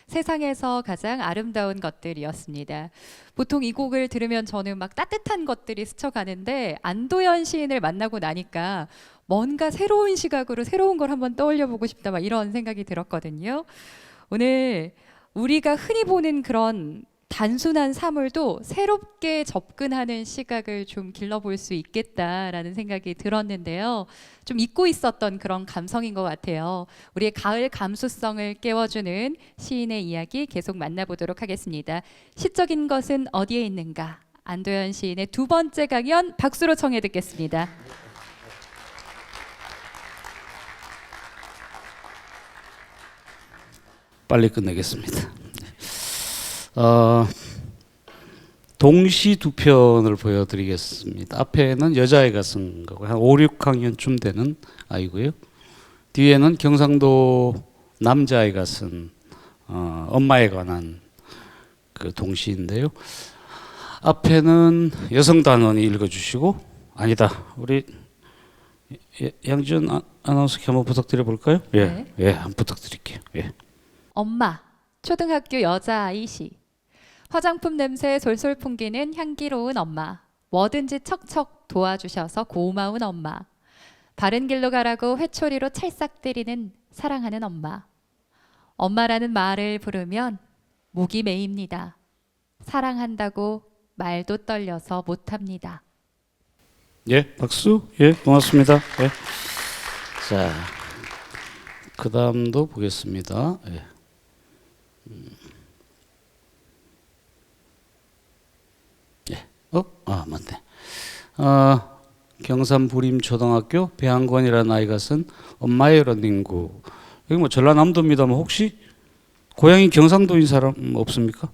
세상에서 가장 아름다운 것들이었습니다. 보통 이 곡을 들으면 저는 막 따뜻한 것들이 스쳐가는데 안도현 시인을 만나고 나니까 뭔가 새로운 시각으로 새로운 걸 한번 떠올려 보고 싶다 막 이런 생각이 들었거든요. 오늘 우리가 흔히 보는 그런 단순한 사물도 새롭게 접근하는 시각을 좀 길러볼 수 있겠다라는 생각이 들었는데요. 좀 잊고 있었던 그런 감성인 것 같아요. 우리의 가을 감수성을 깨워주는 시인의 이야기 계속 만나보도록 하겠습니다. 시적인 것은 어디에 있는가? 안도현 시인의 두 번째 강연 박수로 청해 듣겠습니다. 빨리 끝내겠습니다. 동시 두 편을 보여드리겠습니다. 앞에는 여자아이가 쓴 거고 한 5, 6학년쯤 되는 아이고요. 뒤에는 경상도 남자아이가 쓴 엄마에 관한 그 동시인데요. 앞에는 여성 단원이 읽어주시고, 아니다, 우리 양지연 아나운서께 한번 부탁드려 볼까요? 네. 예, 한번 부탁드릴게요. 예. 엄마, 초등학교 여자아이 시. 화장품 냄새 솔솔 풍기는 향기로운 엄마. 뭐든지 척척 도와주셔서 고마운 엄마. 바른 길로 가라고 회초리로 찰싹 때리는 사랑하는 엄마. 엄마라는 말을 부르면 목이 메입니다. 사랑한다고 말도 떨려서 못합니다. 예, 박수. 예, 고맙습니다. 예. 자, 그 다음도 보겠습니다. 예. 예. 맞네. 경산 부림초등학교 배한권이라는 아이가 쓴 엄마의 러닝구. 여기 뭐 전라남도입니다만 혹시 고향이 경상도인 사람 없습니까?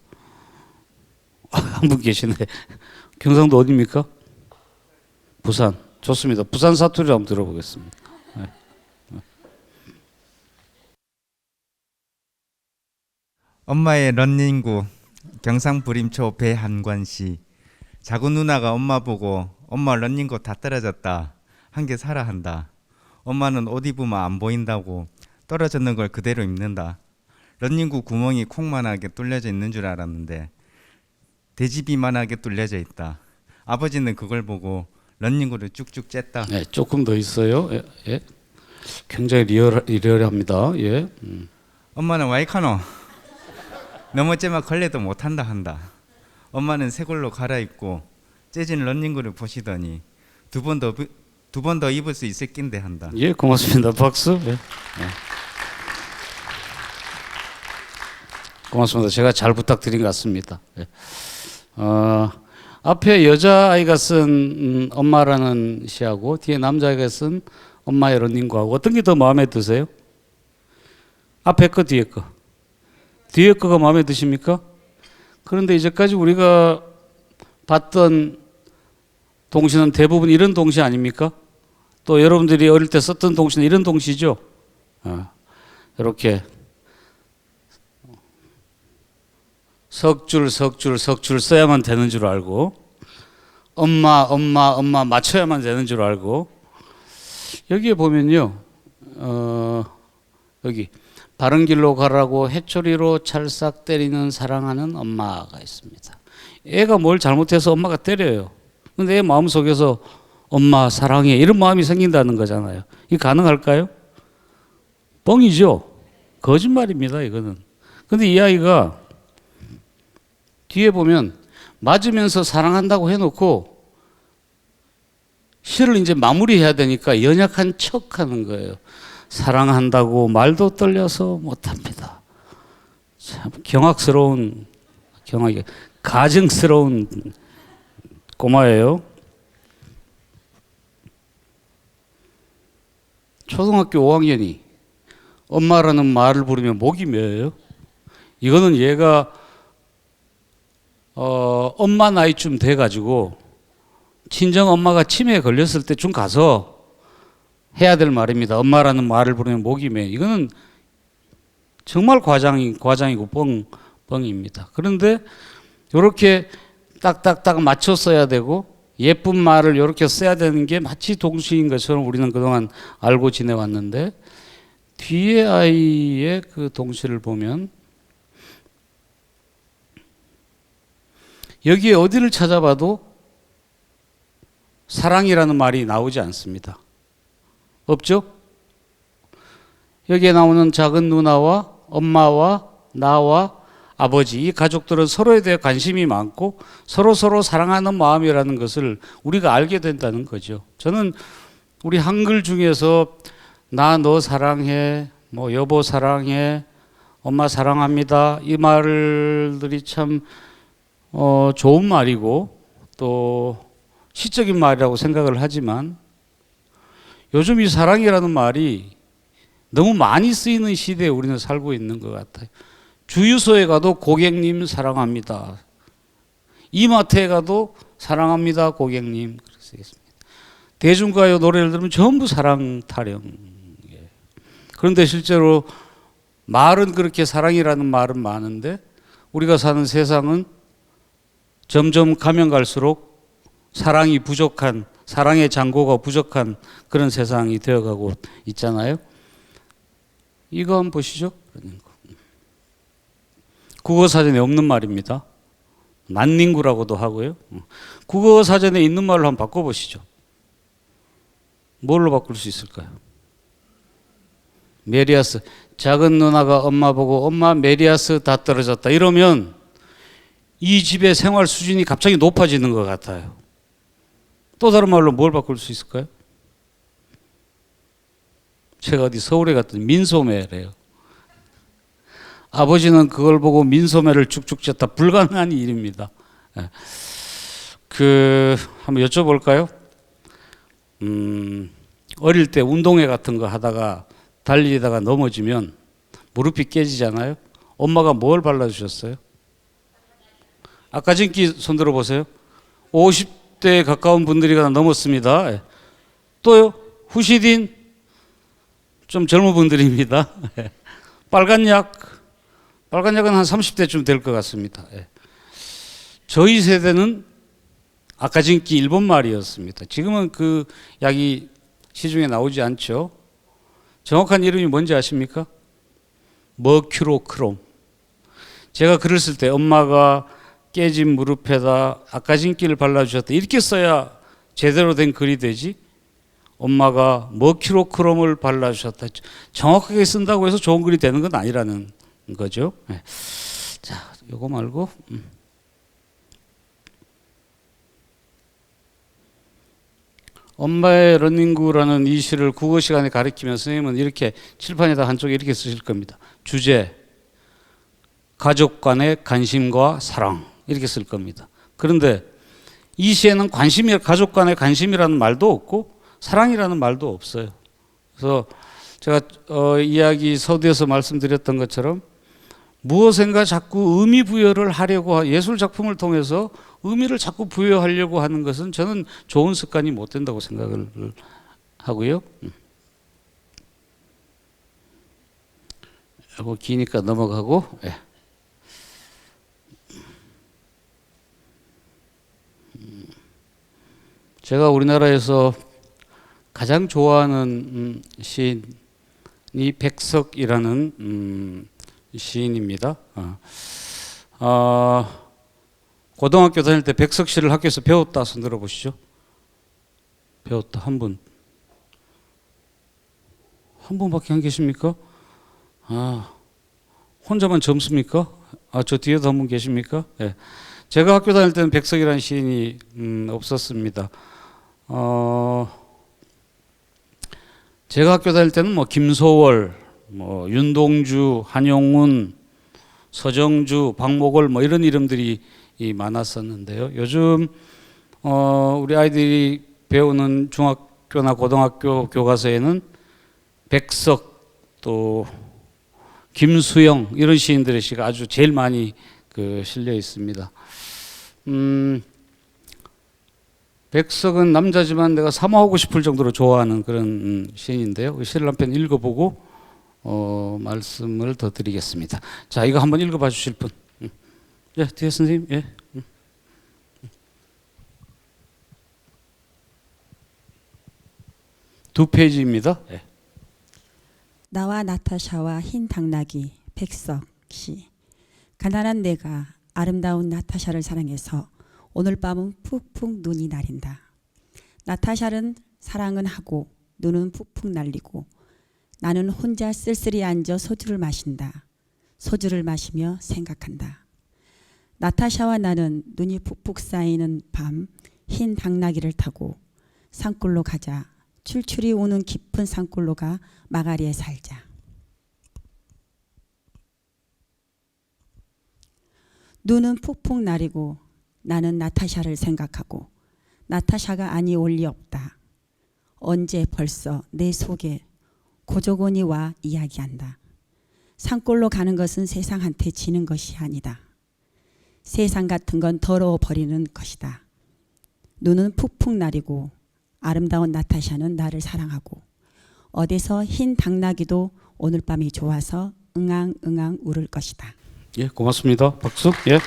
한 분 계시네. 경상도 어디입니까? 부산. 좋습니다. 부산 사투리를 한번 들어보겠습니다. 엄마의 런닝구 경상부림초 배한관씨. 작은 누나가 엄마 보고 엄마 런닝구 다 떨어졌다. 한 개 사라 한다. 엄마는 옷 입으면 안 보인다고 떨어졌는 걸 그대로 입는다. 런닝구 구멍이 콩만하게 뚫려져 있는 줄 알았는데 돼지비만하게 뚫려져 있다. 아버지는 그걸 보고 런닝구를 쭉쭉 쨌다. 네, 조금 더 있어요. 예, 예. 굉장히 리얼합니다. 예. 엄마는 와이카노 넘어째만 걸레도 못한다 한다. 엄마는 새 걸로 갈아입고 째진 런닝구를 보시더니 두 번 더 입을 수 있을 낀데 한다. 예, 고맙습니다. 박수. 예. 예. 고맙습니다. 제가 잘 부탁드린 것 같습니다. 예. 앞에 여자아이가 쓴 엄마라는 시하고 뒤에 남자아이가 쓴 엄마의 러닝구하고 어떤 게 더 마음에 드세요? 앞에 거 뒤에 거. 뒤에 거가 마음에 드십니까? 그런데 이제까지 우리가 봤던 동시는 대부분 이런 동시 아닙니까? 또 여러분들이 어릴 때 썼던 동시는 이런 동시죠? 이렇게 석줄 써야만 되는 줄 알고 엄마 맞춰야만 되는 줄 알고 여기에 보면요. 여기 바른 길로 가라고 해초리로 찰싹 때리는 사랑하는 엄마가 있습니다. 애가 뭘 잘못해서 엄마가 때려요. 근데 애 마음속에서 엄마 사랑해 이런 마음이 생긴다는 거잖아요. 이게 가능할까요? 뻥이죠. 거짓말입니다. 이거는. 근데 이 아이가 뒤에 보면 맞으면서 사랑한다고 해놓고 시를 이제 마무리해야 되니까 연약한 척하는 거예요. 사랑한다고 말도 떨려서 못합니다. 참 가증스러운 꼬마예요. 초등학교 5학년이 엄마라는 말을 부르면 목이 메어요. 이거는 얘가 엄마 나이쯤 돼가지고 친정 엄마가 치매에 걸렸을 때쯤 가서 해야 될 말입니다. 엄마라는 말을 부르면 목이 메. 이거는 정말 과장이고 뻥입니다. 그런데 이렇게 딱딱딱 맞춰 써야 되고 예쁜 말을 이렇게 써야 되는 게 마치 동시인 것처럼 우리는 그동안 알고 지내왔는데 뒤에 아이의 그 동시를 보면 여기에 어디를 찾아봐도 사랑이라는 말이 나오지 않습니다. 없죠? 여기에 나오는 작은 누나와 엄마와 나와 아버지, 이 가족들은 서로에 대해 관심이 많고 서로 사랑하는 마음이라는 것을 우리가 알게 된다는 거죠. 저는 우리 한글 중에서 나 너 사랑해, 뭐 여보 사랑해, 엄마 사랑합니다, 이 말들이 참 좋은 말이고 또 시적인 말이라고 생각을 하지만 요즘 이 사랑이라는 말이 너무 많이 쓰이는 시대에 우리는 살고 있는 것 같아요. 주유소에 가도 고객님 사랑합니다. 이마트에 가도 사랑합니다 고객님. 그렇게 쓰겠습니다. 대중가요 노래를 들으면 전부 사랑 타령. 그런데 실제로 말은 그렇게 사랑이라는 말은 많은데 우리가 사는 세상은 점점 가면 갈수록 사랑이 부족한, 사랑의 잔고가 부족한 그런 세상이 되어가고 있잖아요. 이거 한번 보시죠. 국어사전에 없는 말입니다. 난닝구라고도 하고요. 국어사전에 있는 말로 한번 바꿔보시죠. 뭘로 바꿀 수 있을까요? 메리아스. 작은 누나가 엄마 보고 엄마 메리아스 다 떨어졌다. 이러면 이 집의 생활 수준이 갑자기 높아지는 것 같아요. 또 다른 말로 뭘 바꿀 수 있을까요? 제가 어디 서울에 갔더니 민소매래요. 아버지는 그걸 보고 민소매를 쭉쭉 쳤다. 불가능한 일입니다. 한번 여쭤볼까요? 어릴 때 운동회 같은 거 하다가 달리다가 넘어지면 무릎이 깨지잖아요. 엄마가 뭘 발라주셨어요? 아까 전기 손 들어보세요. 50대에 가까운 분들이 넘었습니다. 또요? 후시딘? 좀 젊은 분들입니다. 빨간 약은 한 30대쯤 될 것 같습니다. 저희 세대는 아까 전기 일본 말이었습니다. 지금은 그 약이 시중에 나오지 않죠. 정확한 이름이 뭔지 아십니까? 머큐로크롬. 제가 글을 쓸 때 엄마가 깨진 무릎에다 아까진기를 발라주셨다. 이렇게 써야 제대로 된 글이 되지. 엄마가 머큐로크롬을 발라주셨다. 정확하게 쓴다고 해서 좋은 글이 되는 건 아니라는 거죠. 자, 요거 말고 엄마의 러닝구라는 이 시를 국어 시간에 가르치면 선생님은 이렇게 칠판에다 한쪽에 이렇게 쓰실 겁니다. 주제, 가족 간의 관심과 사랑 이렇게 쓸 겁니다. 그런데 이 시에는 가족 간의 관심이라는 말도 없고 사랑이라는 말도 없어요. 그래서 제가 이야기 서두에서 말씀드렸던 것처럼 무엇인가 자꾸 의미 부여를 하려고 예술 작품을 통해서 의미를 자꾸 부여하려고 하는 것은 저는 좋은 습관이 못 된다고 생각을 하고요. 이거 기니까 넘어가고. 제가 우리나라에서 가장 좋아하는 시인이 백석이라는 시인입니다. 고등학교 다닐 때 백석 시를 학교에서 배웠다 손 들어보시죠. 배웠다 한 분. 한 분밖에 안 계십니까? 혼자만 젊습니까? 저 뒤에도 한 분 계십니까? 네. 제가 학교 다닐 때는 백석이라는 시인이 없었습니다. 제가 학교 다닐 때는 김소월, 윤동주, 한용운, 서정주, 박목월 이런 이름들이 많았었는데요. 요즘 우리 아이들이 배우는 중학교나 고등학교 교과서에는 백석 또 김수영 이런 시인들의 시가 아주 제일 많이 실려 있습니다. 백석은 남자지만 내가 사모하고 싶을 정도로 좋아하는 그런 시인인데요. 그 시를 한편 읽어보고 말씀을 더 드리겠습니다. 자, 이거 한번 읽어봐 주실 분. 예, 뒤에 선생님. 예. 두 페이지입니다. 예. 나와 나타샤와 흰 당나귀 백석 시. 가난한 내가 아름다운 나타샤를 사랑해서 오늘 밤은 푹푹 눈이 내린다. 나타샤는 사랑은 하고 눈은 푹푹 날리고 나는 혼자 쓸쓸히 앉아 소주를 마신다. 소주를 마시며 생각한다. 나타샤와 나는 눈이 푹푹 쌓이는 밤 흰 당나귀를 타고 산골로 가자. 출출이 오는 깊은 산골로 가 마가리에 살자. 눈은 푹푹 나리고 나는 나타샤를 생각하고 나타샤가 아니 올 리 없다. 언제 벌써 내 속에 고조곤이 와 이야기한다. 산골로 가는 것은 세상한테 지는 것이 아니다. 세상 같은 건 더러워 버리는 것이다. 눈은 푹푹 나리고 아름다운 나타샤는 나를 사랑하고 어디서 흰 당나귀도 오늘 밤이 좋아서 응앙응앙 울을 것이다. 예, 고맙습니다. 박수. 예.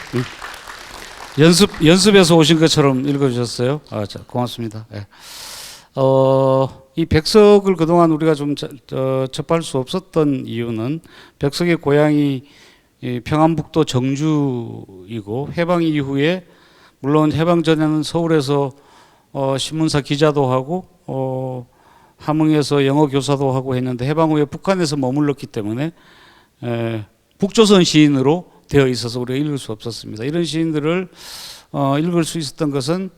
연습에서 오신 것처럼 읽어주셨어요. 아, 자, 고맙습니다. 예. 이 백석을 그동안 우리가 좀 접할 수 없었던 이유는 백석의 고향이 이 평안북도 정주이고 해방 이후에 물론 해방 전에는 서울에서 신문사 기자도 하고 함흥에서 영어 교사도 하고 했는데 해방 후에 북한에서 머물렀기 때문에 북조선 시인으로 되어 있어서 우리가 읽을 수 없었습니다. 이런 시인들을 읽을 수 있었던 것은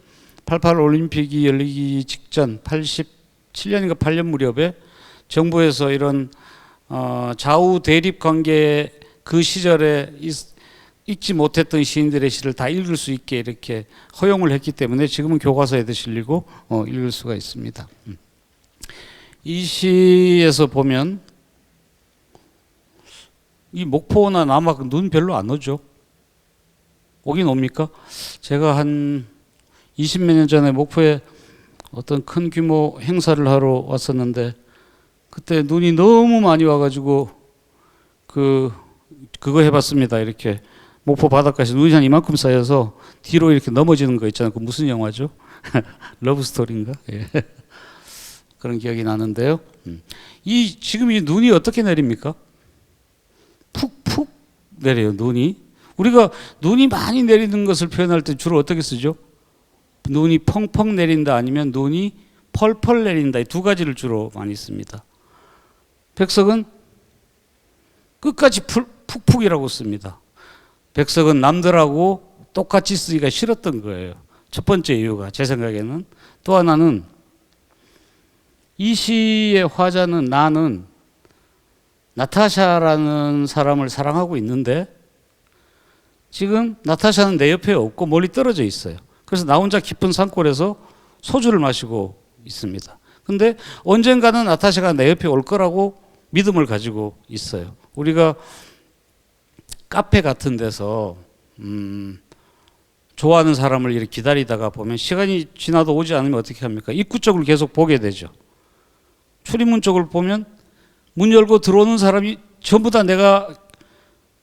88 올림픽이 열리기 직전 87년인가 8년 무렵에 정부에서 이런 좌우 대립 관계 그 시절에 읽지 못했던 시인들의 시를 다 읽을 수 있게 이렇게 허용을 했기 때문에 지금은 교과서에도 실리고 읽을 수가 있습니다. 이 시에서 보면 이 목포나 남학 눈 별로 안 오죠. 오긴 옵니까? 제가 한 20몇 년 전에 목포에 어떤 큰 규모 행사를 하러 왔었는데 그때 눈이 너무 많이 와가지고 그거 해봤습니다. 이렇게 목포 바닷가에서 눈이 한 이만큼 쌓여서 뒤로 이렇게 넘어지는 거 있잖아요. 그 무슨 영화죠? 러브 스토리인가? 예. 그런 기억이 나는데요. 지금 이 눈이 어떻게 내립니까? 푹푹 내려요. 눈이. 우리가 눈이 많이 내리는 것을 표현할 때 주로 어떻게 쓰죠? 눈이 펑펑 내린다 아니면 눈이 펄펄 내린다. 이 두 가지를 주로 많이 씁니다. 백석은 끝까지 푹푹이라고 씁니다. 백석은 남들하고 똑같이 쓰기가 싫었던 거예요. 첫 번째 이유가 제 생각에는. 또 하나는 이 시의 화자는 나는 나타샤라는 사람을 사랑하고 있는데 지금 나타샤는 내 옆에 없고 멀리 떨어져 있어요. 그래서 나 혼자 깊은 산골에서 소주를 마시고 있습니다. 근데 언젠가는 나타샤가 내 옆에 올 거라고 믿음을 가지고 있어요. 우리가 카페 같은 데서 좋아하는 사람을 이렇게 기다리다가 보면 시간이 지나도 오지 않으면 어떻게 합니까? 입구 쪽을 계속 보게 되죠. 출입문 쪽을 보면 문 열고 들어오는 사람이 전부 다 내가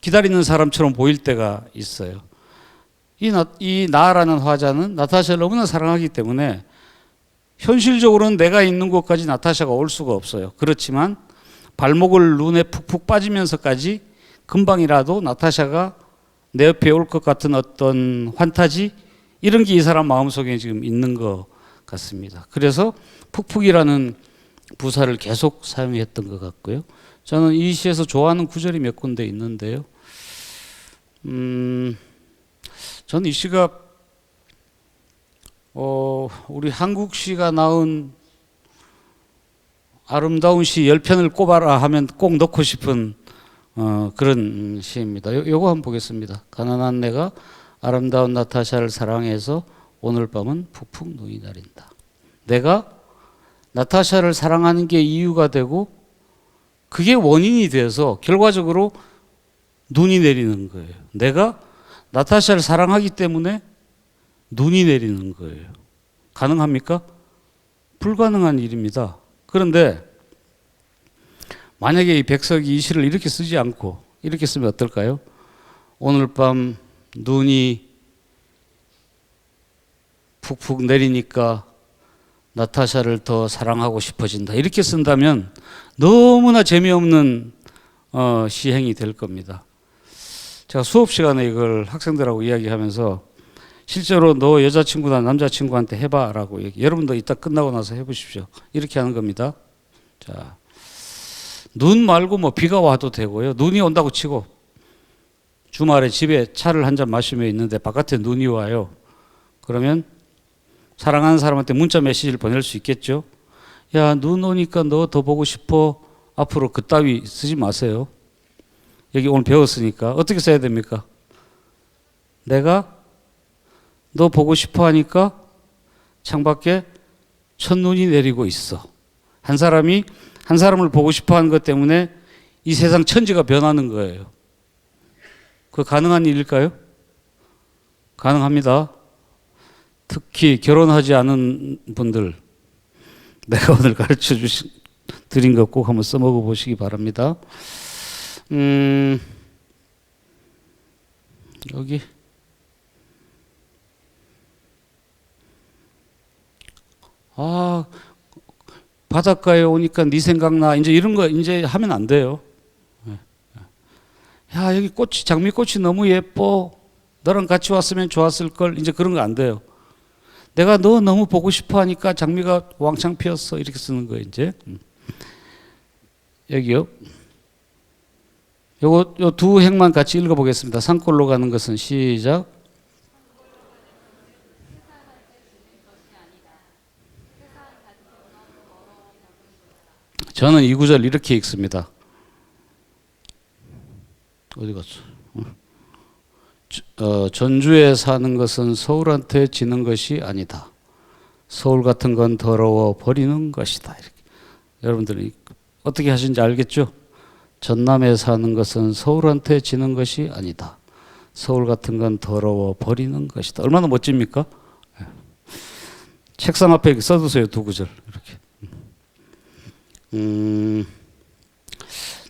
기다리는 사람처럼 보일 때가 있어요. 이 나라는 화자는 나타샤를 너무나 사랑하기 때문에 현실적으로는 내가 있는 곳까지 나타샤가 올 수가 없어요. 그렇지만 발목을 눈에 푹푹 빠지면서까지 금방이라도 나타샤가 내 옆에 올 것 같은 어떤 환타지 이런 게 이 사람 마음속에 지금 있는 것 같습니다. 그래서 푹푹이라는 부사를 계속 사용했던 것 같고요. 저는 이 시에서 좋아하는 구절이 몇 군데 있는데요. 저는 이 시가 우리 한국 시가 낳은 아름다운 시 10편을 꼽아라 하면 꼭 넣고 싶은 그런 시입니다. 요거 한번 보겠습니다. 가난한 내가 아름다운 나타샤를 사랑해서 오늘 밤은 푹푹 눈이 내린다. 내가 나타샤를 사랑하는 게 이유가 되고 그게 원인이 돼서 결과적으로 눈이 내리는 거예요. 내가 나타샤를 사랑하기 때문에 눈이 내리는 거예요. 가능합니까? 불가능한 일입니다. 그런데 만약에 이 백석이 이 시를 이렇게 쓰지 않고 이렇게 쓰면 어떨까요? 오늘 밤 눈이 푹푹 내리니까 나타샤를 더 사랑하고 싶어진다. 이렇게 쓴다면 너무나 재미없는 시행이 될 겁니다. 제가 수업 시간에 이걸 학생들하고 이야기하면서 실제로 너 여자친구나 남자친구한테 해봐라고 여러분도 이따 끝나고 나서 해보십시오. 이렇게 하는 겁니다. 자, 눈 말고 뭐 비가 와도 되고요. 눈이 온다고 치고 주말에 집에 차를 한 잔 마시며 있는데 바깥에 눈이 와요. 그러면 사랑하는 사람한테 문자 메시지를 보낼 수 있겠죠. 야, 눈 오니까 너 더 보고 싶어. 앞으로 그따위 쓰지 마세요. 여기 오늘 배웠으니까 어떻게 써야 됩니까? 내가 너 보고 싶어 하니까 창밖에 첫눈이 내리고 있어. 한 사람이 한 사람을 보고 싶어 하는 것 때문에 이 세상 천지가 변하는 거예요. 그 가능한 일일까요? 가능합니다. 특히 결혼하지 않은 분들, 내가 오늘 가르쳐 드린 거 꼭 한번 써먹어 보시기 바랍니다. 여기 바닷가에 오니까 네 생각나. 이제 이런 거 이제 하면 안 돼요. 야, 여기 꽃이 장미꽃이 너무 예뻐. 너랑 같이 왔으면 좋았을 걸. 이제 그런 거 안 돼요. 내가 너 너무 보고 싶어 하니까 장미가 왕창 피었어. 이렇게 쓰는 거예요, 이제. 여기요. 요 두 행만 같이 읽어 보겠습니다. 산골로 가는 것은 시작. 저는 이 구절 이렇게 읽습니다. 어디 갔어? 전주에 사는 것은 서울한테 지는 것이 아니다. 서울 같은 건 더러워 버리는 것이다. 이렇게. 여러분들이 어떻게 하시는지 알겠죠? 전남에 사는 것은 서울한테 지는 것이 아니다. 서울 같은 건 더러워 버리는 것이다. 얼마나 멋집니까? 책상 앞에 써두세요. 두 구절 이렇게.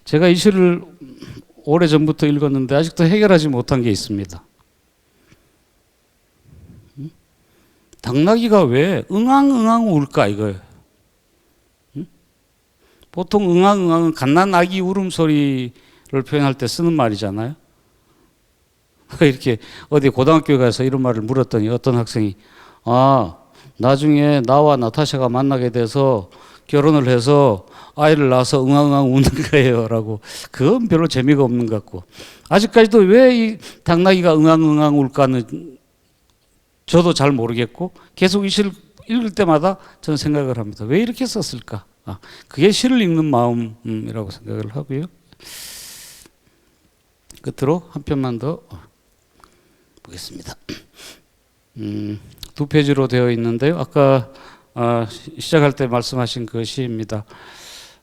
제가 이 시를 오래전부터 읽었는데 아직도 해결하지 못한 게 있습니다. 당나귀가 왜 응앙응앙 울까 이거예요. 보통 응앙응앙은 갓난아기 울음소리를 표현할 때 쓰는 말이잖아요. 이렇게 어디 고등학교에 가서 이런 말을 물었더니 어떤 학생이 나중에 나와 나타샤가 만나게 돼서 결혼을 해서 아이를 낳아서 응앙응앙 우는 거예요 라고. 그건 별로 재미가 없는 것 같고, 아직까지도 왜 이 당나귀가 응앙응앙 울까는 저도 잘 모르겠고, 계속 이 시를 읽을 때마다 저는 생각을 합니다. 왜 이렇게 썼을까? 그게 시를 읽는 마음이라고 생각을 하고요. 끝으로 한 편만 더 보겠습니다. 두 페이지로 되어 있는데요. 아까 시작할 때 말씀하신 그 시입니다.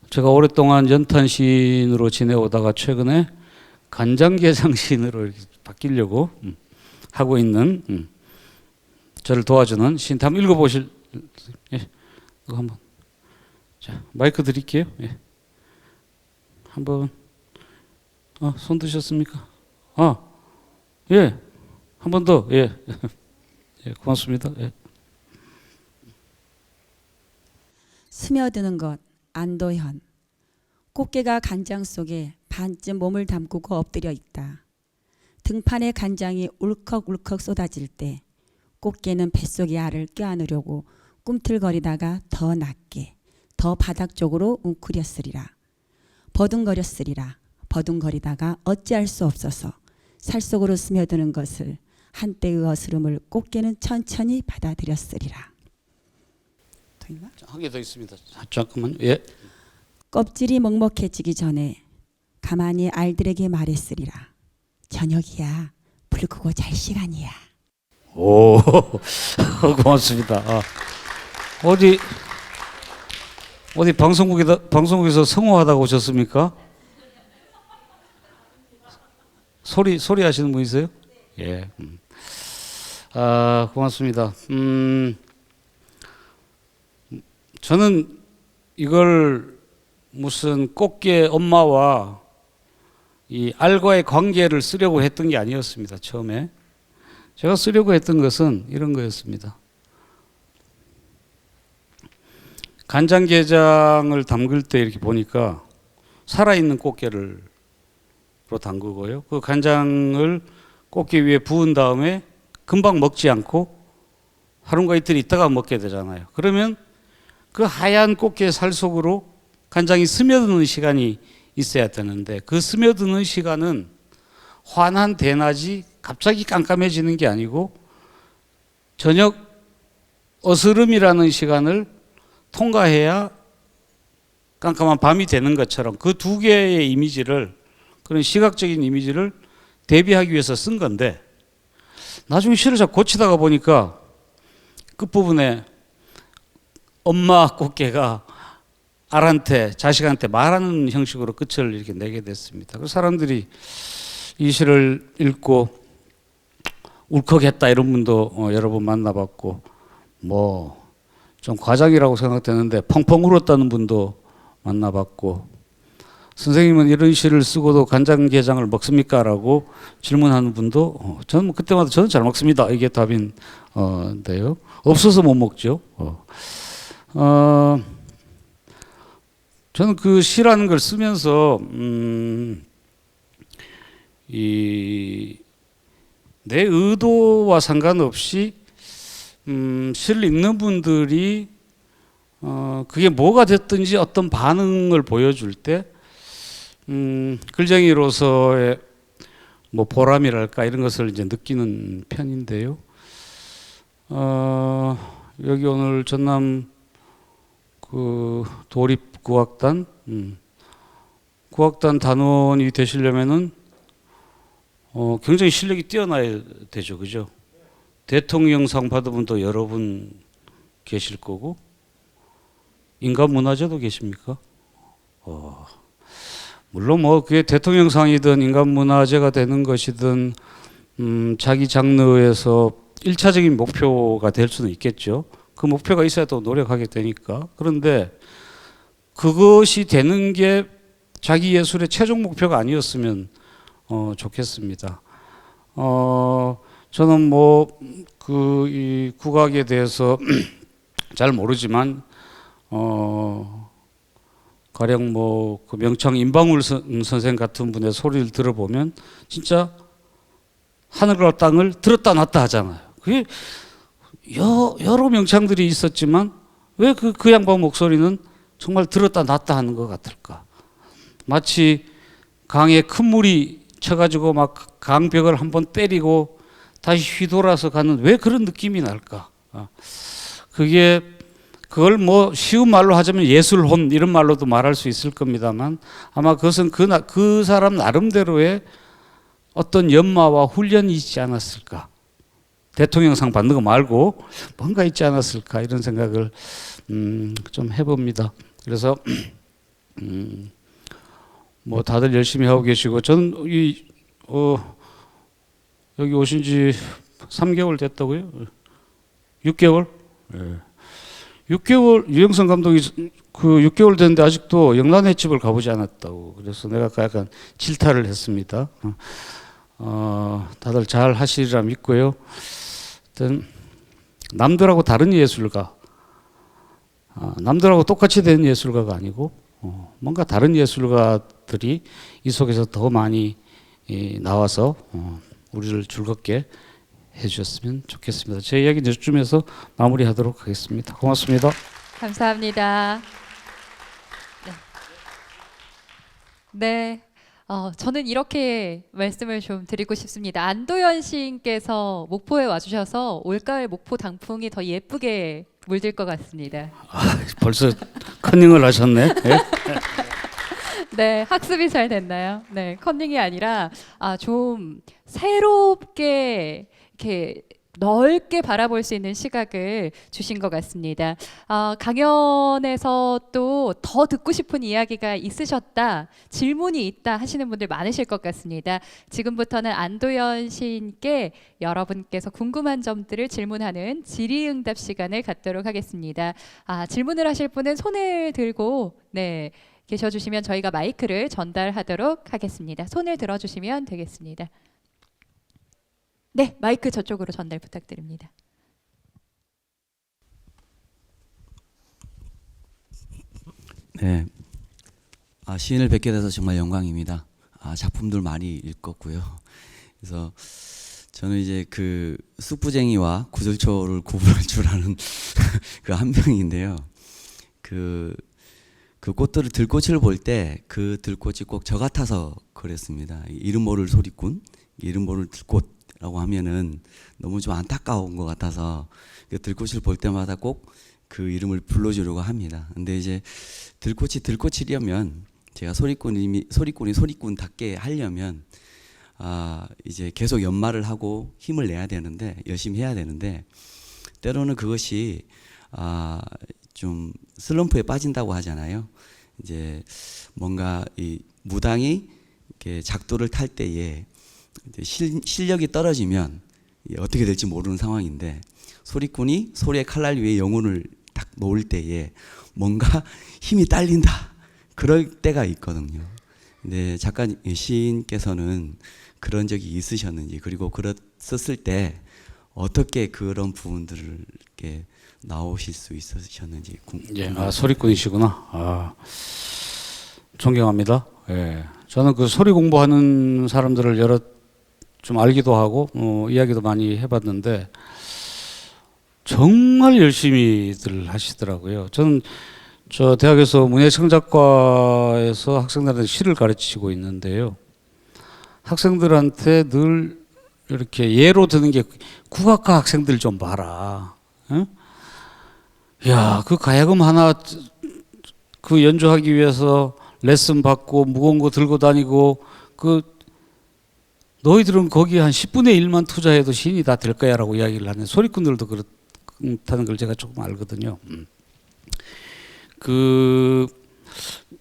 제가 오랫동안 연탄 시인으로 지내오다가 최근에 간장게장 시인으로 이렇게 바뀌려고 하고 있는 저를 도와주는 시인. 한번 읽어보실? 예, 이거 한번. 자, 마이크 드릴게요. 예. 한번. 손 드셨습니까? 예. 한 번 더. 예. 예, 고맙습니다. 예. 스며드는 것 안도현. 꽃게가 간장 속에 반쯤 몸을 담그고 엎드려 있다. 등판에 간장이 울컥울컥 쏟아질 때 꽃게는 뱃속의 알을 껴안으려고 꿈틀거리다가 더 낮게 더 바닥 쪽으로 웅크렸으리라. 버둥거리다가 어찌할 수 없어서 살속으로 스며드는 것을 한때의 어스름을 꽃게는 천천히 받아들였으리라. 한 개 더 있습니다. 잠깐만요. 예. 껍질이 먹먹해지기 전에 가만히 알들에게 말했으리라. 저녁이야. 불 끄고 잘 시간이야. 오, 고맙습니다. 어디 방송국에서 성우하다고 오셨습니까? 소리 하시는 분이세요? 예. 고맙습니다. 저는 이걸 무슨 꽃게 엄마와 이 알과의 관계를 쓰려고 했던 게 아니었습니다. 처음에 제가 쓰려고 했던 것은 이런 거였습니다. 간장게장을 담글 때 이렇게 보니까 살아있는 꽃게를 담그고요. 그 간장을 꽃게 위에 부은 다음에 금방 먹지 않고 하루가 이틀 있다가 먹게 되잖아요. 그러면 그 하얀 꽃게 살 속으로 간장이 스며드는 시간이 있어야 되는데 그 스며드는 시간은 환한 대낮이 갑자기 깜깜해지는 게 아니고 저녁 어스름이라는 시간을 통과해야 깜깜한 밤이 되는 것처럼 그 두 개의 이미지를 그런 시각적인 이미지를 대비하기 위해서 쓴 건데 나중에 시를 자꾸 고치다가 보니까 끝부분에 엄마 꽃게가 알한테 자식한테 말하는 형식으로 끝을 이렇게 내게 됐습니다. 그래서 사람들이 이 시를 읽고 울컥했다 이런 분도 여러 번 만나봤고 뭐 좀 과장이라고 생각되는데 펑펑 울었다는 분도 만나봤고 선생님은 이런 시를 쓰고도 간장게장을 먹습니까? 라고 질문하는 분도 저는 그때마다 저는 잘 먹습니다. 이게 답인데요. 없어서 못 먹죠. 저는 그 시라는 걸 쓰면서 내 의도와 상관없이 시를 읽는 분들이 그게 뭐가 됐든지 어떤 반응을 보여줄 때 글쟁이로서의 뭐 보람이랄까 이런 것을 이제 느끼는 편인데요. 여기 오늘 전남 그 도립국악단 국악단 단원이 되시려면은 굉장히 실력이 뛰어나야 되죠, 그죠? 대통령상 받은 분도 여러 분 계실 거고 인간문화재도 계십니까? 물론 뭐 그게 대통령상이든 인간문화재가 되는 것이든 자기 장르에서 1차적인 목표가 될 수는 있겠죠. 그 목표가 있어야 또 노력하게 되니까. 그런데 그것이 되는 게 자기 예술의 최종 목표가 아니었으면 좋겠습니다. 저는 뭐 이 국악에 대해서 잘 모르지만 가령 뭐 그 명창 임방울 선생 같은 분의 소리를 들어보면 진짜 하늘과 땅을 들었다 놨다 하잖아요. 그게 여러 명창들이 있었지만 왜 그 양반 목소리는 정말 들었다 놨다 하는 것 같을까? 마치 강에 큰 물이 쳐가지고 막 강벽을 한번 때리고 다시 휘돌아서 가는 왜 그런 느낌이 날까? 그걸 뭐 쉬운 말로 하자면 예술혼 이런 말로도 말할 수 있을 겁니다만 아마 그것은 그 사람 나름대로의 어떤 연마와 훈련이 있지 않았을까? 대통령상 받는 거 말고 뭔가 있지 않았을까 이런 생각을 좀 해봅니다. 그래서 뭐 다들 열심히 하고 계시고 저는 여기 오신 지 3개월 됐다고요? 6개월? 네. 6개월 유영선 감독이 그 6개월 됐는데 아직도 영란의 집을 가보지 않았다고. 그래서 내가 약간 질타를 했습니다. 다들 잘 하시리라 믿고요. 하여튼 남들하고 다른 예술가, 남들하고 똑같이 된 예술가가 아니고 뭔가 다른 예술가들이 이 속에서 더 많이 나와서 우리를 즐겁게 해주셨으면 좋겠습니다. 제 이야기는 이쯤에서 마무리하도록 하겠습니다. 고맙습니다. 감사합니다. 네. 저는 이렇게 말씀을 좀 드리고 싶습니다. 안도현 시인께서 목포에 와주셔서 올가을 목포 단풍이 더 예쁘게 물들 것 같습니다. 벌써 컨닝을 하셨네. 네? 네, 학습이 잘 됐나요? 네, 컨닝이 아니라 좀 새롭게 이렇게 넓게 바라볼 수 있는 시각을 주신 것 같습니다. 강연에서 또 더 듣고 싶은 이야기가 있으셨다, 질문이 있다 하시는 분들 많으실 것 같습니다. 지금부터는 안도현 시인께 여러분께서 궁금한 점들을 질문하는 질의응답 시간을 갖도록 하겠습니다. 질문을 하실 분은 손을 들고 계셔주시면 저희가 마이크를 전달하도록 하겠습니다. 손을 들어주시면 되겠습니다. 네, 마이크 저쪽으로 전달 부탁드립니다. 네, 시인을 뵙게 돼서 정말 영광입니다. 작품들 많이 읽었고요. 그래서 저는 이제 그 쑥부쟁이와 구절초를 구분할 줄 아는 그 한 명인데요. 그 꽃들을 들꽃을 볼 때 그 들꽃이 꼭 저 같아서 그랬습니다. 이름 모를 소리꾼, 이름 모를 들꽃이라고 하면은 너무 좀 안타까운 것 같아서 그 들꽃을 볼 때마다 꼭 그 이름을 불러주려고 합니다. 근데 이제 들꽃이려면 제가 소리꾼이 소리꾼답게 하려면 이제 계속 연말을 하고 힘을 내야 되는데, 열심히 해야 되는데, 때로는 그것이 좀 슬럼프에 빠진다고 하잖아요. 이제 뭔가 이 무당이 이렇게 작도를 탈 때에 이제 실력이 떨어지면 어떻게 될지 모르는 상황인데, 소리꾼이 소리의 칼날 위에 영혼을 딱 놓을 때에 뭔가 힘이 딸린다, 그럴 때가 있거든요. 근데 시인께서는 그런 적이 있으셨는지, 그리고 그랬었을 때 어떻게 그런 부분들을 이렇게 나오실 수 있으셨는지 궁금합니다. 예, 소리꾼이시구나. 존경합니다. 예, 저는 그 소리 공부하는 사람들을 여러 좀 알기도 하고 이야기도 많이 해봤는데 정말 열심히들 하시더라고요. 저는 저 대학에서 문예창작과에서 학생들한테 시를 가르치고 있는데요. 학생들한테 늘 이렇게 예로 드는 게 국악과 학생들 좀 봐라. 응? 야, 그 가야금 하나 그 연주하기 위해서 레슨 받고 무거운 거 들고 다니고 그 너희들은 거기 한 10분의 1만 투자해도 시인이 다 될 거야라고 이야기를 하는 소리꾼들도 그렇다는 걸 제가 조금 알거든요.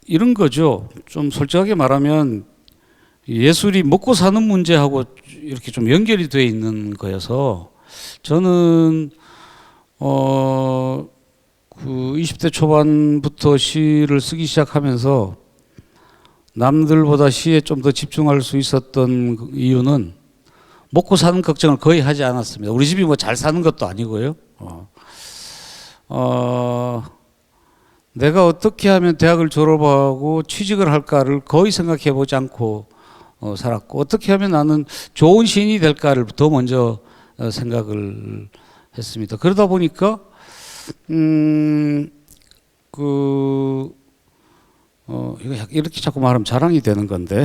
이런 거죠. 좀 솔직하게 말하면 예술이 먹고 사는 문제하고 이렇게 좀 연결이 돼 있는 거여서 저는 그 20대 초반부터 시를 쓰기 시작하면서 남들보다 시에 좀 더 집중할 수 있었던 이유는 먹고 사는 걱정을 거의 하지 않았습니다. 우리 집이 뭐 잘 사는 것도 아니고요. 내가 어떻게 하면 대학을 졸업하고 취직을 할까를 거의 생각해 보지 않고 살았고, 어떻게 하면 나는 좋은 시인이 될까를 더 먼저 생각을 했습니다. 그러다 보니까 이렇게 자꾸 말하면 자랑이 되는 건데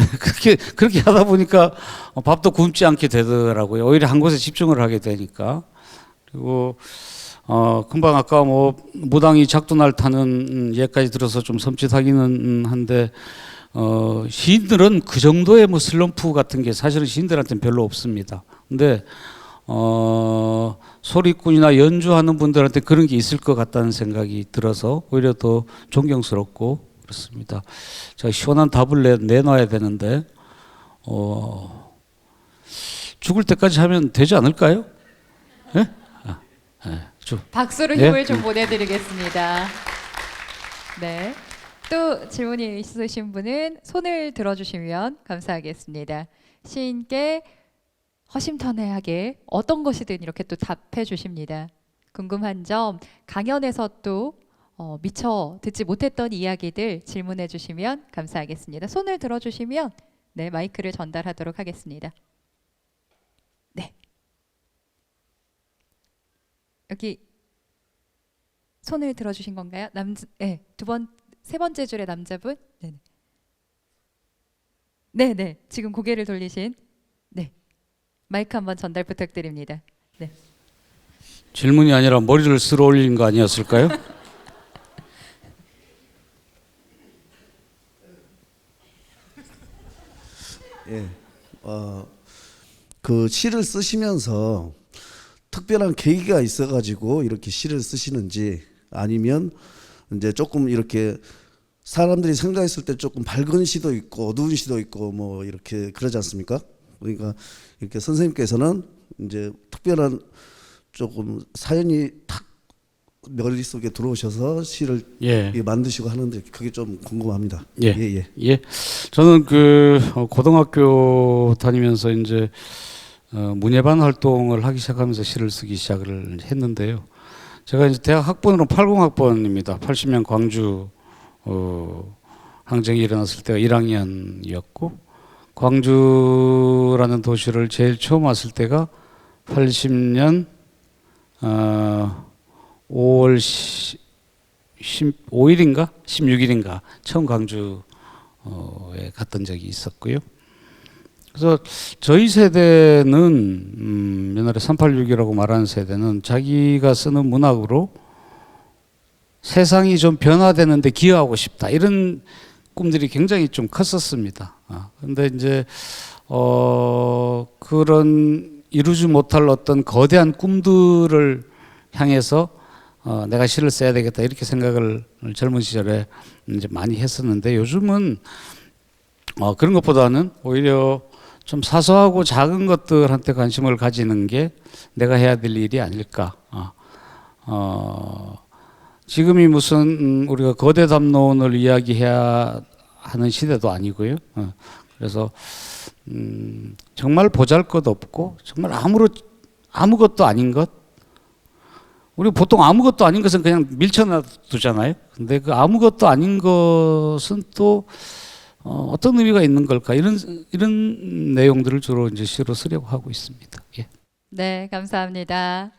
그렇게 하다 보니까 밥도 굶지 않게 되더라고요. 오히려 한 곳에 집중을 하게 되니까. 그리고 금방 아까 뭐 무당이 작두날 타는 예까지 들어서 좀 섬찟하기는 한데 시인들은 그 정도의 뭐 슬럼프 같은 게 사실은 시인들한테는 별로 없습니다. 근데 소리꾼이나 연주하는 분들한테 그런 게 있을 것 같다는 생각이 들어서 오히려 더 존경스럽고 그렇습니다. 제가 시원한 답을 내놔야 되는데 죽을 때까지 하면 되지 않을까요? 예? 박수로 예? 힘을 좀 보내드리겠습니다. 네. 또 질문이 있으신 분은 손을 들어주시면 감사하겠습니다. 시인께 허심탄회하게 어떤 것이든 이렇게 또 답해 주십니다. 궁금한 점, 강연에서 또 미처 듣지 못했던 이야기들 질문해 주시면 감사하겠습니다. 손을 들어주시면 네, 마이크를 전달하도록 하겠습니다. 네. 여기 손을 들어주신 건가요? 네, 세 번째 줄의 남자분. 네네. 네네. 지금 고개를 돌리신. 네. 마이크 한번 전달 부탁드립니다. 네. 질문이 아니라 머리를 쓸어 올린 거 아니었을까요? 예, 그 시를 쓰시면서 특별한 계기가 있어가지고 이렇게 시를 쓰시는지, 아니면 이제 조금 이렇게 사람들이 생각했을 때 조금 밝은 시도 있고 어두운 시도 있고 뭐 이렇게 그러지 않습니까? 그러니까 이렇게 선생님께서는 이제 특별한 조금 사연이 탁 머릿속에 들어오셔서 시를 만드시고 하는데 그게 좀 궁금합니다. 예. 저는 고등학교 다니면서 이제 문예반 활동을 하기 시작하면서 시를 쓰기 시작을 했는데요. 제가 이제 대학 학번으로 80학번입니다. 80년 광주 항쟁이 일어났을 때가 1학년이었고, 광주라는 도시를 제일 처음 왔을 때가 80년 5월 15일인가 16일인가 처음 광주에 갔던 적이 있었고요. 그래서 저희 세대는 옛날에 386이라고 말하는 세대는 자기가 쓰는 문학으로 세상이 좀 변화되는데 기여하고 싶다 이런 꿈들이 굉장히 좀 컸었습니다. 근데 이제 그런 이루지 못할 어떤 거대한 꿈들을 향해서 내가 시를 써야 되겠다 이렇게 생각을 젊은 시절에 이제 많이 했었는데 요즘은 그런 것보다는 오히려 좀 사소하고 작은 것들한테 관심을 가지는 게 내가 해야 될 일이 아닐까. 지금이 무슨 우리가 거대 담론을 이야기해야 하는 시대도 아니고요. 그래서 정말 보잘것없고 정말 아무것도 아닌 것. 우리 보통 아무것도 아닌 것은 그냥 밀쳐놔두잖아요. 근데 그 아무것도 아닌 것은 또 어떤 의미가 있는 걸까 이런 내용들을 주로 이제 시로 쓰려고 하고 있습니다. 예. 네, 감사합니다.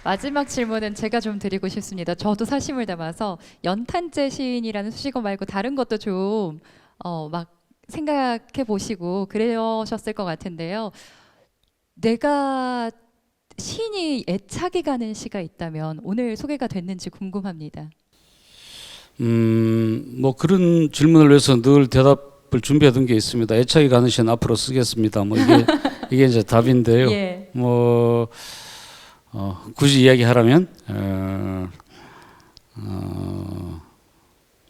마지막 질문은 제가 좀 드리고 싶습니다. 저도 사심을 담아서 연탄재 시인이라는 수식어 말고 다른 것도 좀 막 생각해 보시고 그러셨을 것 같은데요. 내가 시인이 애착이 가는 시가 있다면 오늘 소개가 됐는지 궁금합니다. 뭐 그런 질문을 위해서 늘 대답을 준비하던 게 있습니다. 애착이 가는 시는 앞으로 쓰겠습니다. 뭐 이게 이제 답인데요. 예. 뭐 굳이 이야기하라면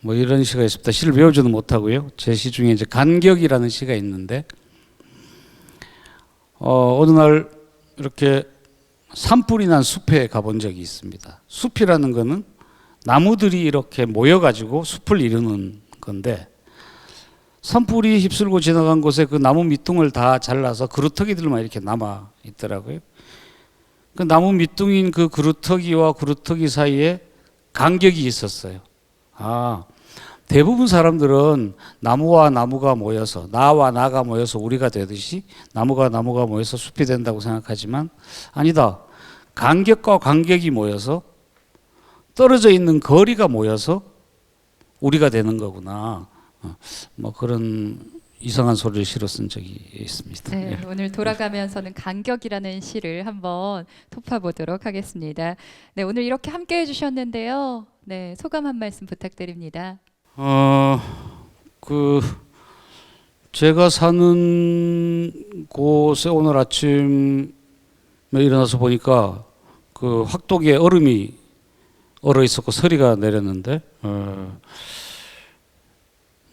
뭐 이런 시가 있습니다. 시를 외우지는 못하고요. 제 시 중에 이제 간격이라는 시가 있는데 어느 날 이렇게 산불이 난 숲에 가본 적이 있습니다. 숲이라는 거는 나무들이 이렇게 모여가지고 숲을 이루는 건데 산불이 휩쓸고 지나간 곳에 그 나무 밑둥을 다 잘라서 그루터기들만 이렇게 남아 있더라고요. 그 나무 밑둥인 그 그루터기와 그루터기 사이에 간격이 있었어요. 대부분 사람들은 나무와 나무가 모여서 나와 나가 모여서 우리가 되듯이 나무가 모여서 숲이 된다고 생각하지만 아니다. 간격과 간격이 모여서 떨어져 있는 거리가 모여서 우리가 되는 거구나. 뭐 그런 이상한 소리를 실어 쓴 적이 있습니다. 네, 예. 오늘 돌아가면서는 간격이라는 시를 한번 토파보도록 하겠습니다. 네, 오늘 이렇게 함께 해주셨는데요. 네, 소감 한 말씀 부탁드립니다. 제가 사는 곳에 오늘 아침에 일어나서 보니까 그 확독에 얼음이 얼어 있었고 서리가 내렸는데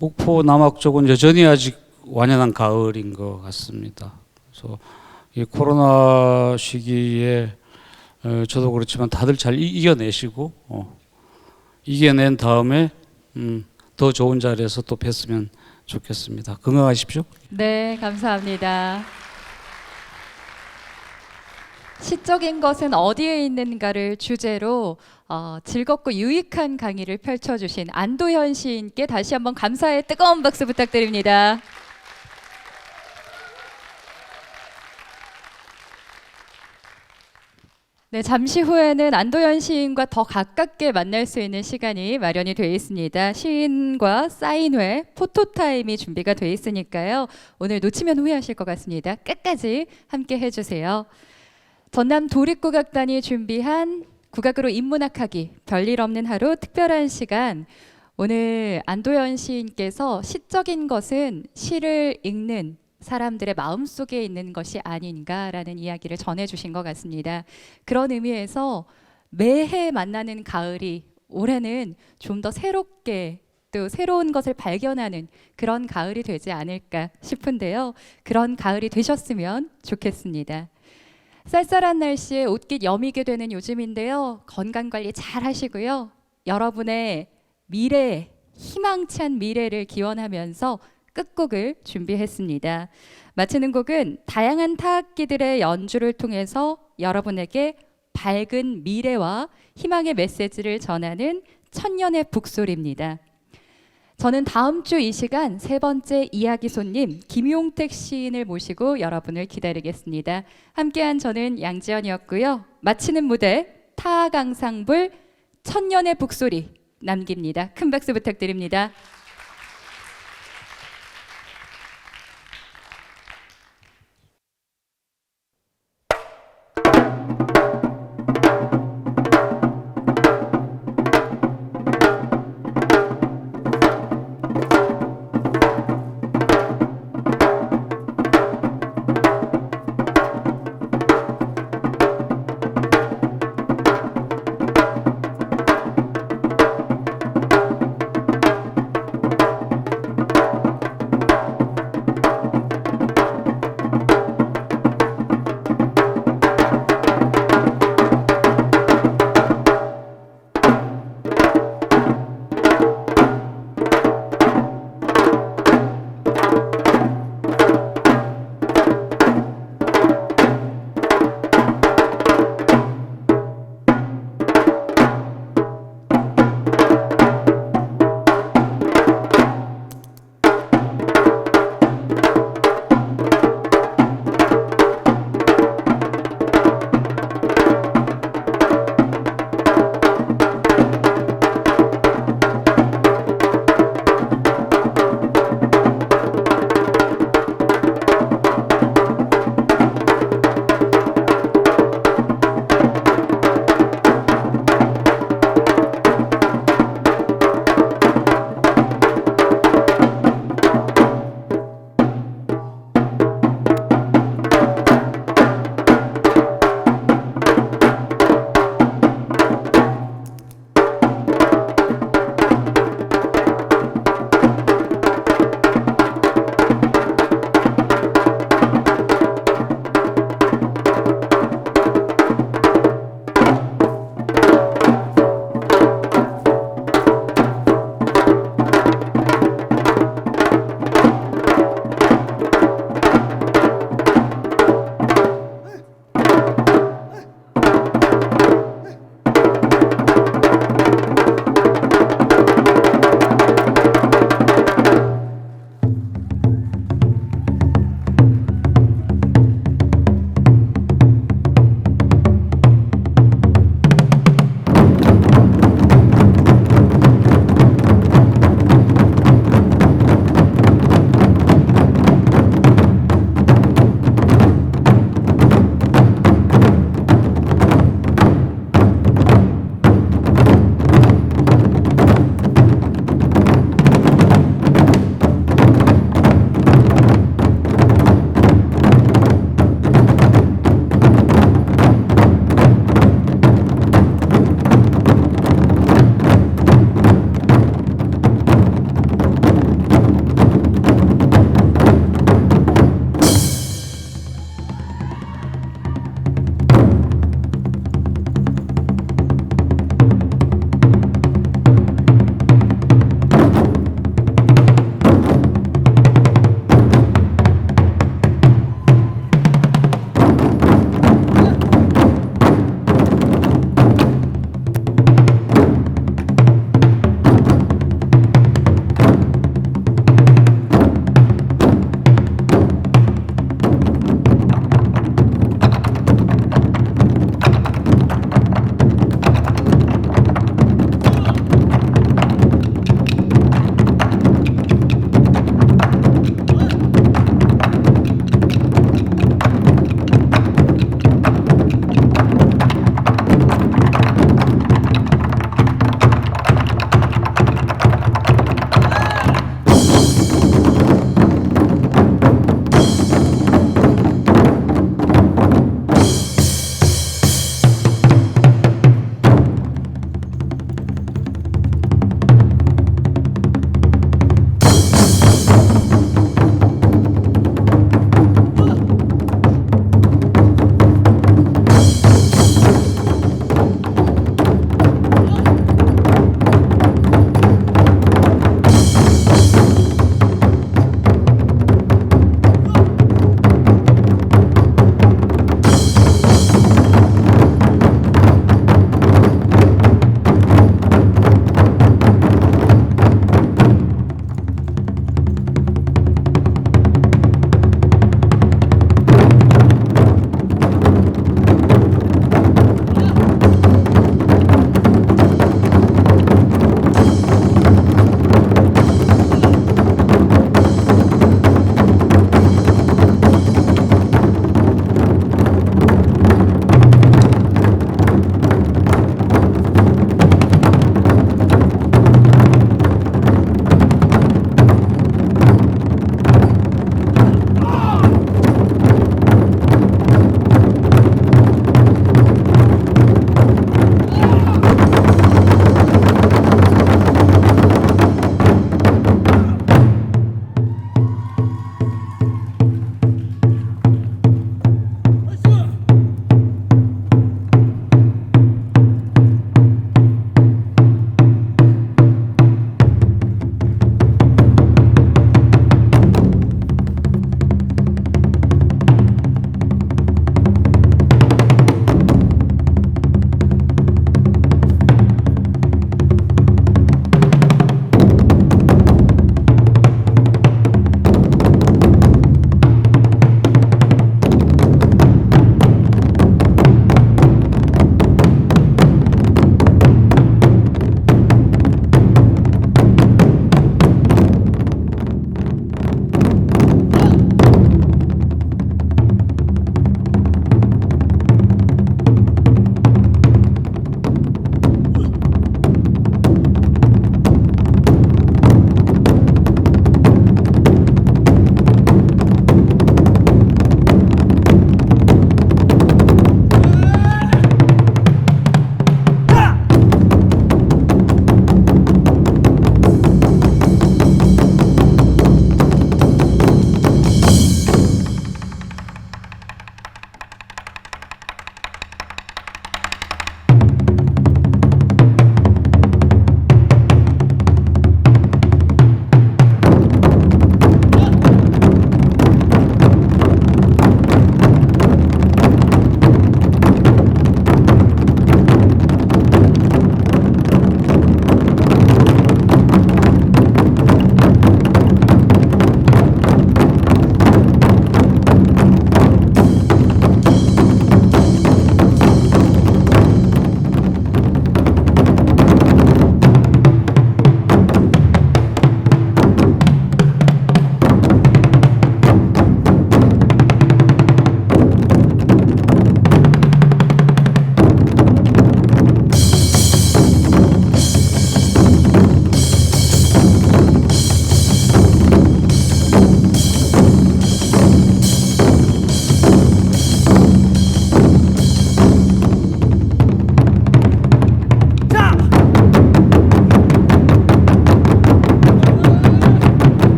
목포 남악 쪽은 여전히 아직 완연한 가을인 것 같습니다. 그래서 이 코로나 시기에 저도 그렇지만 다들 잘 이겨내시고 이겨낸 다음에 더 좋은 자리에서 또 뵀으면 좋겠습니다. 건강하십시오. 네, 감사합니다. 시적인 것은 어디에 있는가를 주제로 즐겁고 유익한 강의를 펼쳐주신 안도현 시인께 다시 한번 감사의 뜨거운 박수 부탁드립니다. 네, 잠시 후에는 안도현 시인과 더 가깝게 만날 수 있는 시간이 마련이 되어 있습니다. 시인과 사인회, 포토타임이 준비가 되어 있으니까요. 오늘 놓치면 후회하실 것 같습니다. 끝까지 함께 해주세요. 전남 도립국악단이 준비한 국악으로 인문학하기, 별일 없는 하루 특별한 시간. 오늘 안도현 시인께서 시적인 것은 시를 읽는 사람들의 마음속에 있는 것이 아닌가라는 이야기를 전해주신 것 같습니다. 그런 의미에서 매해 만나는 가을이 올해는 좀 더 새롭게 또 새로운 것을 발견하는 그런 가을이 되지 않을까 싶은데요. 그런 가을이 되셨으면 좋겠습니다. 쌀쌀한 날씨에 옷깃 여미게 되는 요즘인데요. 건강관리 잘 하시고요. 여러분의 미래, 희망찬 미래를 기원하면서 끝곡을 준비했습니다. 마치는 곡은 다양한 타악기들의 연주를 통해서 여러분에게 밝은 미래와 희망의 메시지를 전하는 천년의 북소리입니다. 저는 다음 주 이 시간 세 번째 이야기 손님 김용택 시인을 모시고 여러분을 기다리겠습니다. 함께한 저는 양지연이었고요. 마치는 무대 타강상불 천년의 북소리 남깁니다. 큰 박수 부탁드립니다.